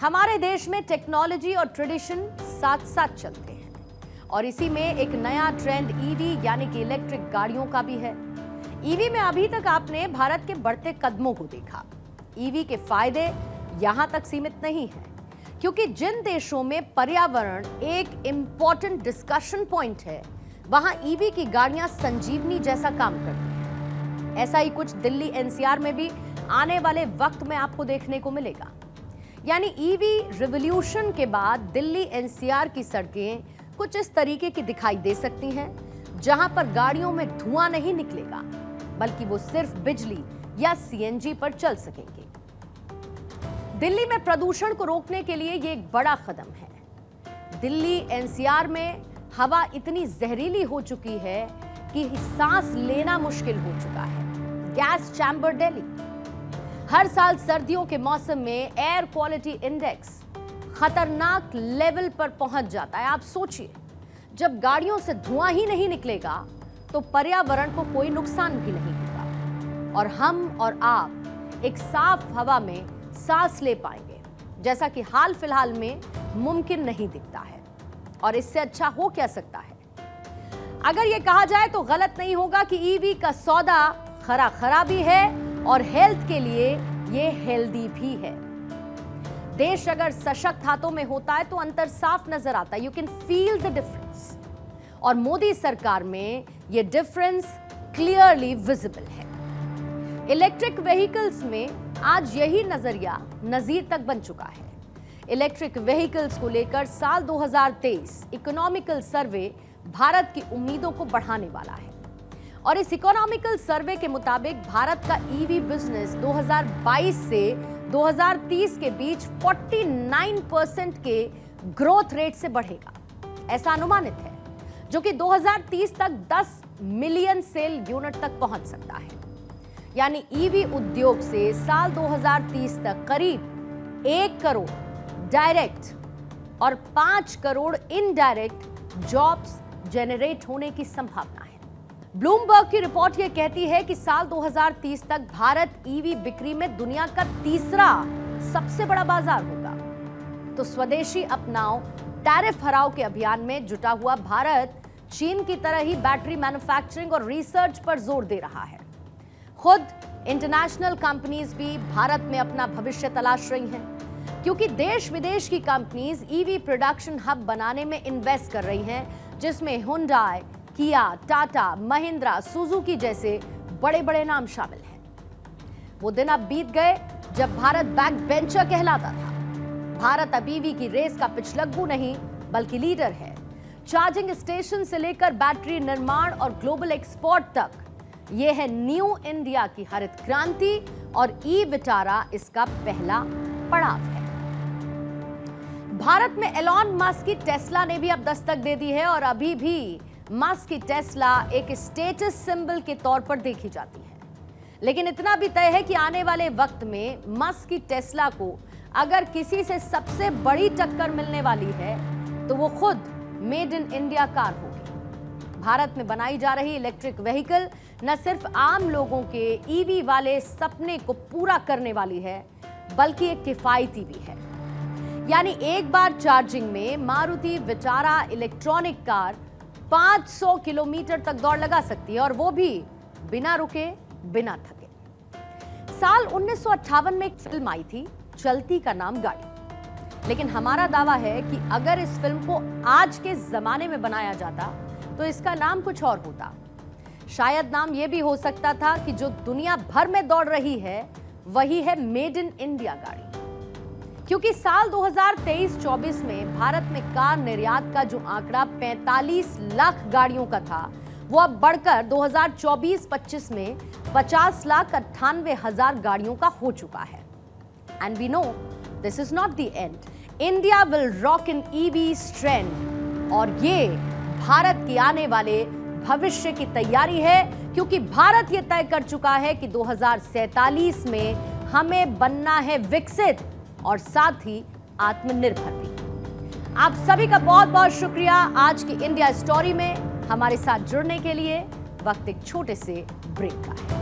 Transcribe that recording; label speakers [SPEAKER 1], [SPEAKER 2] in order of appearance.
[SPEAKER 1] हमारे देश में टेक्नोलॉजी और ट्रेडिशन साथ साथ चलते हैं और इसी में एक नया ट्रेंड ईवी यानी कि इलेक्ट्रिक गाड़ियों का भी है। ईवी में अभी तक आपने भारत के बढ़ते कदमों को देखा। ईवी के फायदे यहां तक सीमित नहीं है, क्योंकि जिन देशों में पर्यावरण एक इंपॉर्टेंट डिस्कशन पॉइंट है, वहां ईवी की गाड़ियां संजीवनी जैसा काम करती हैं। ऐसा ही कुछ दिल्ली एनसीआर में भी आने वाले वक्त में आपको देखने को मिलेगा। यानी ईवी रिवॉल्यूशन के बाद दिल्ली एनसीआर की सड़कें कुछ इस तरीके की दिखाई दे सकती हैं, जहां पर गाड़ियों में धुआं नहीं निकलेगा, बल्कि वो सिर्फ बिजली या सीएनजी पर चल सकेंगे। दिल्ली में प्रदूषण को रोकने के लिए ये एक बड़ा कदम है। दिल्ली एनसीआर में हवा इतनी जहरीली हो चुकी है कि सांस लेना मुश्किल हो चुका है। Gas chamber Delhi. हर साल सर्दियों के मौसम में एयर क्वालिटी इंडेक्स खतरनाक लेवल पर पहुंच जाता है। आप सोचिए, जब गाड़ियों से धुआं ही नहीं निकलेगा तो पर्यावरण को कोई नुकसान भी नहीं होगा और हम और आप एक साफ हवा में सांस ले पाएंगे, जैसा कि हाल फिलहाल में मुमकिन नहीं दिखता है। और इससे अच्छा हो क्या सकता है? अगर यह कहा जाए तो गलत नहीं होगा कि ईवी का सौदा खरा खरा भी है और हेल्थ के लिए ये हेल्दी भी है। देश अगर सशक्त हाथों में होता है तो अंतर साफ नजर आता है। You can feel the difference. और मोदी सरकार में ये डिफरेंस क्लियरली विजिबल है। इलेक्ट्रिक व्हीकल्स में आज यही नजरिया नजीर तक बन चुका है। इलेक्ट्रिक व्हीकल्स को लेकर साल 2023 इकोनॉमिकल सर्वे भारत की उम्मीदों को बढ़ाने वाला है और इस इकोनॉमिकल सर्वे के मुताबिक भारत का ईवी बिजनेस 2022 से 2030 के बीच 49% के ग्रोथ रेट से बढ़ेगा, ऐसा अनुमानित है, जो कि 2030 तक 10 मिलियन सेल यूनिट तक पहुंच सकता है। यानी ईवी उद्योग से साल 2030 तक करीब 1 करोड़ डायरेक्ट और 5 करोड़ इनडायरेक्ट जॉब्स जनरेट होने की संभावना है। ब्लूमबर्ग की रिपोर्ट यह कहती है कि साल 2030 तक भारत ईवी बिक्री में दुनिया का तीसरा सबसे बड़ा बाजार होगा। तो स्वदेशी अपनाओ, टैरिफ हराओ के अभियान में जुटा हुआ भारत चीन की तरह ही बैटरी मैन्युफैक्चरिंग और रिसर्च पर जोर दे रहा है। खुद इंटरनेशनल कंपनीज भी भारत में अपना भविष्य तलाश रही हैं, क्योंकि देश विदेश की कंपनीज ईवी प्रोडक्शन हब बनाने में इन्वेस्ट कर रही हैं, जिसमें हुंडई, किया, टाटा, महिंद्रा, सुजुकी जैसे बड़े बड़े नाम शामिल हैं। वो दिन अब बीत गए जब भारत बैक बेंचर कहलाता था। भारत अब ईवी की रेस का पिछलग्गू नहीं बल्कि लीडर है। चार्जिंग स्टेशन से लेकर बैटरी निर्माण और ग्लोबल एक्सपोर्ट तक, यह है न्यू इंडिया की हरित क्रांति और ई विटारा इसका पहला पड़ाव है। भारत में एलॉन मस्क की टेस्ला ने भी अब दस्तक दे दी है और अभी भी मस्क की टेस्ला एक स्टेटस सिंबल के तौर पर देखी जाती है। लेकिन इतना भी तय है कि आने वाले वक्त में मस्क की टेस्ला को अगर किसी से सबसे बड़ी टक्कर मिलने वाली है तो वो खुद मेड इन इंडिया कार होगी। भारत में बनाई जा रही इलेक्ट्रिक व्हीकल न सिर्फ आम लोगों के ईवी वाले सपने को पूरा करने वाली है, बल्कि एक किफायती भी है। यानी एक बार चार्जिंग में Maruti Vitara electronic car 500 kilometre तक दौड़ लगा सकती है और वो भी बिना रुके, बिना थके। साल 1958 में एक फिल्म आई थी, चलती का नाम गाड़ी। लेकिन हमारा दावा है कि अगर इस फिल्म को आज के जमाने में बनाया जाता तो इसका नाम कुछ और होता। शायद नाम यह भी हो सकता था कि जो दुनिया भर में दौड़ रही है वही है मेड इन इंडिया गाड़ी। क्योंकि साल 2023-24 में भारत में कार निर्यात का जो आंकड़ा 45 लाख गाड़ियों का था, वो अब बढ़कर 2024-25 में 50,98,000 गाड़ियों का हो चुका है। And we know this is not the end. India will rock in EV trend और ये भारत की आने वाले भविष्य की तैयारी है, क्योंकि भारत ये तय कर चुका है कि 2047 में हमें बनना है विकसित और साथ ही आत्मनिर्भर भी। आप सभी का बहुत बहुत शुक्रिया आज की इंडिया स्टोरी में हमारे साथ जुड़ने के लिए। वक्त एक छोटे से ब्रेक का है।